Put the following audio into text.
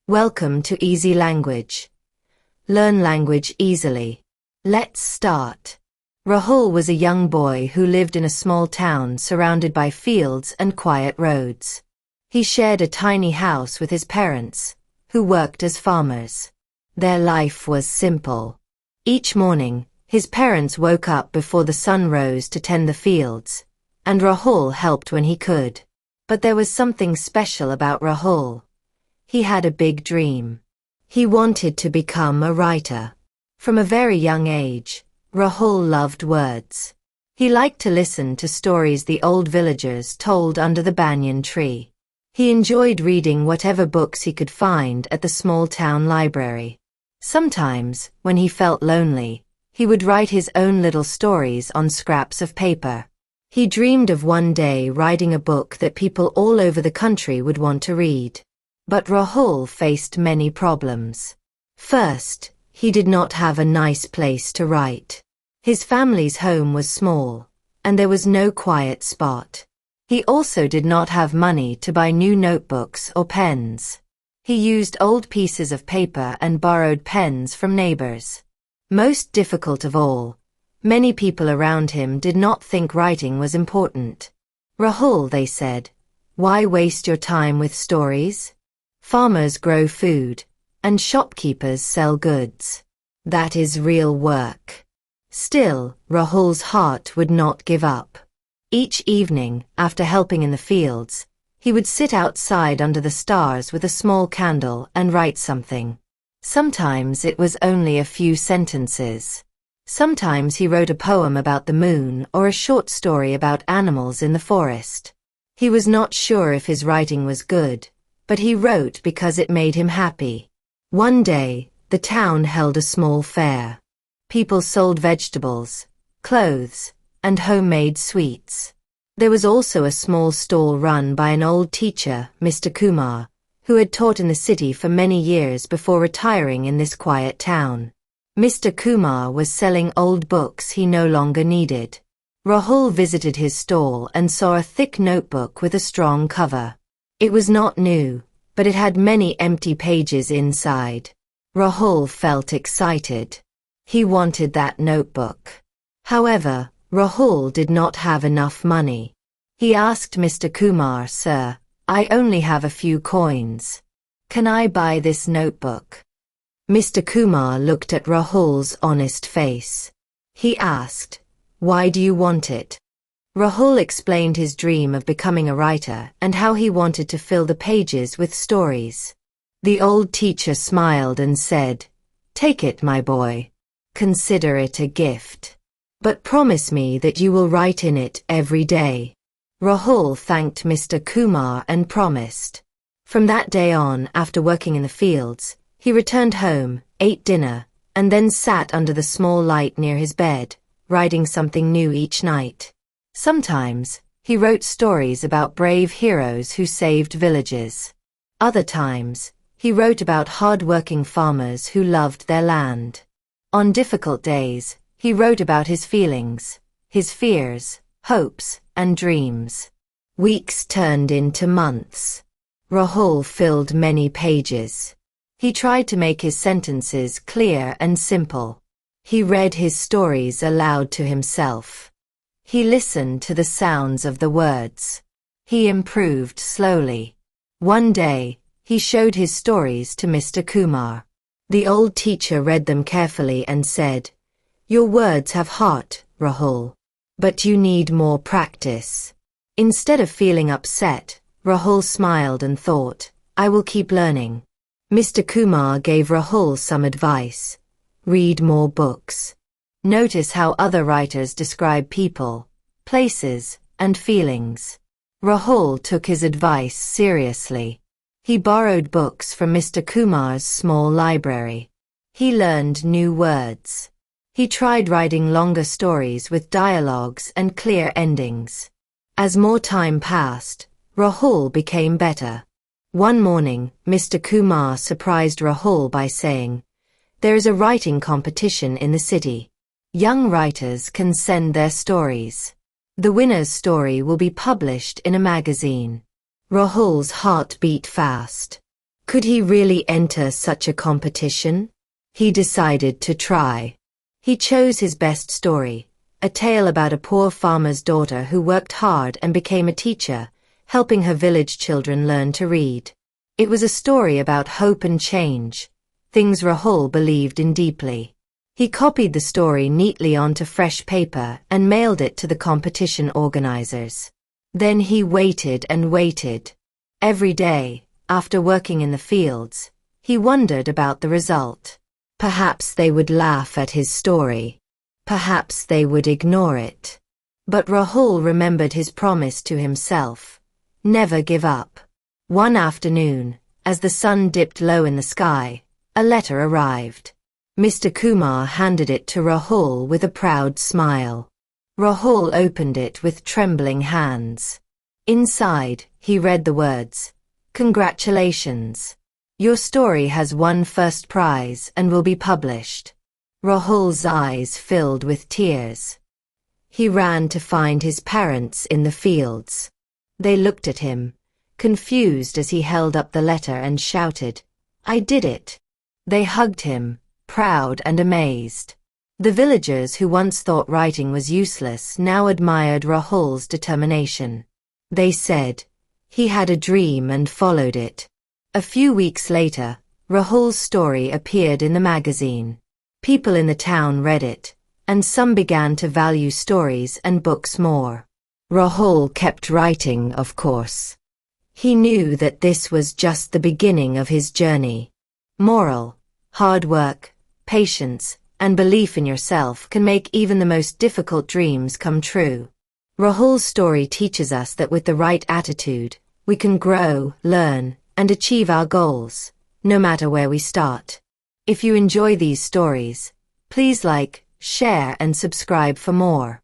Welcome to Easy Language. Learn language easily. Let's start. Rahul was a young boy who lived in a small town surrounded by fields and quiet roads. He shared a tiny house with his parents, who worked as farmers. Their life was simple. Each morning, his parents woke up before the sun rose to tend the fields, and Rahul helped when he could. But there was something special about Rahul. He had a big dream. He wanted to become a writer. From a very young age, Rahul loved words. He liked to listen to stories the old villagers told under the banyan tree. He enjoyed reading whatever books he could find at the small town library. Sometimes, when he felt lonely, he would write his own little stories on scraps of paper. He dreamed of one day writing a book that people all over the country would want to read. But Rahul faced many problems. First, he did not have a nice place to write. His family's home was small, and there was no quiet spot. He also did not have money to buy new notebooks or pens. He used old pieces of paper and borrowed pens from neighbors. Most difficult of all, many people around him did not think writing was important. Rahul, they said, why waste your time with stories? Farmers grow food, and shopkeepers sell goods. That is real work. Still, Rahul's heart would not give up. Each evening, after helping in the fields, he would sit outside under the stars with a small candle and write something. Sometimes it was only a few sentences. Sometimes he wrote a poem about the moon or a short story about animals in the forest. He was not sure if his writing was good, but he wrote because it made him happy. One day, the town held a small fair. People sold vegetables, clothes, and homemade sweets. There was also a small stall run by an old teacher, Mr. Kumar, who had taught in the city for many years before retiring in this quiet town. Mr. Kumar was selling old books he no longer needed. Rahul visited his stall and saw a thick notebook with a strong cover. It was not new, but it had many empty pages inside. Rahul felt excited. He wanted that notebook. However, Rahul did not have enough money. He asked Mr. Kumar, "Sir, I only have a few coins. Can I buy this notebook?" Mr. Kumar looked at Rahul's honest face. He asked, "Why do you want it?" Rahul explained his dream of becoming a writer and how he wanted to fill the pages with stories. The old teacher smiled and said, "Take it, my boy. Consider it a gift. But promise me that you will write in it every day." Rahul thanked Mr. Kumar and promised. From that day on, after working in the fields, he returned home, ate dinner, and then sat under the small light near his bed, writing something new each night. Sometimes, he wrote stories about brave heroes who saved villages. Other times, he wrote about hard-working farmers who loved their land. On difficult days, he wrote about his feelings, his fears, hopes, and dreams. Weeks turned into months. Rahul filled many pages. He tried to make his sentences clear and simple. He read his stories aloud to himself. He listened to the sounds of the words. He improved slowly. One day, he showed his stories to Mr. Kumar. The old teacher read them carefully and said, "Your words have heart, Rahul. But you need more practice." Instead of feeling upset, Rahul smiled and thought, "I will keep learning." Mr. Kumar gave Rahul some advice. Read more books. Notice how other writers describe people, places, and feelings. Rahul took his advice seriously. He borrowed books from Mr. Kumar's small library. He learned new words. He tried writing longer stories with dialogues and clear endings. As more time passed, Rahul became better. One morning, Mr. Kumar surprised Rahul by saying, "There is a writing competition in the city. Young writers can send their stories. The winner's story will be published in a magazine." Rahul's heart beat fast. Could he really enter such a competition? He decided to try. He chose his best story, a tale about a poor farmer's daughter who worked hard and became a teacher, helping her village children learn to read. It was a story about hope and change, things Rahul believed in deeply. He copied the story neatly onto fresh paper and mailed it to the competition organizers. Then he waited and waited. Every day, after working in the fields, he wondered about the result. Perhaps they would laugh at his story. Perhaps they would ignore it. But Rahul remembered his promise to himself. Never give up. One afternoon, as the sun dipped low in the sky, a letter arrived. Mr. Kumar handed it to Rahul with a proud smile. Rahul opened it with trembling hands. Inside, he read the words, "Congratulations. Your story has won first prize and will be published." Rahul's eyes filled with tears. He ran to find his parents in the fields. They looked at him, confused as he held up the letter and shouted, "I did it." They hugged him, proud and amazed. The villagers who once thought writing was useless now admired Rahul's determination. They said, he had a dream and followed it. A few weeks later, Rahul's story appeared in the magazine. People in the town read it, and some began to value stories and books more. Rahul kept writing, of course. He knew that this was just the beginning of his journey. Moral: hard work, patience, and belief in yourself can make even the most difficult dreams come true. Rahul's story teaches us that with the right attitude, we can grow, learn, and achieve our goals, no matter where we start. If you enjoy these stories, please like, share, and subscribe for more.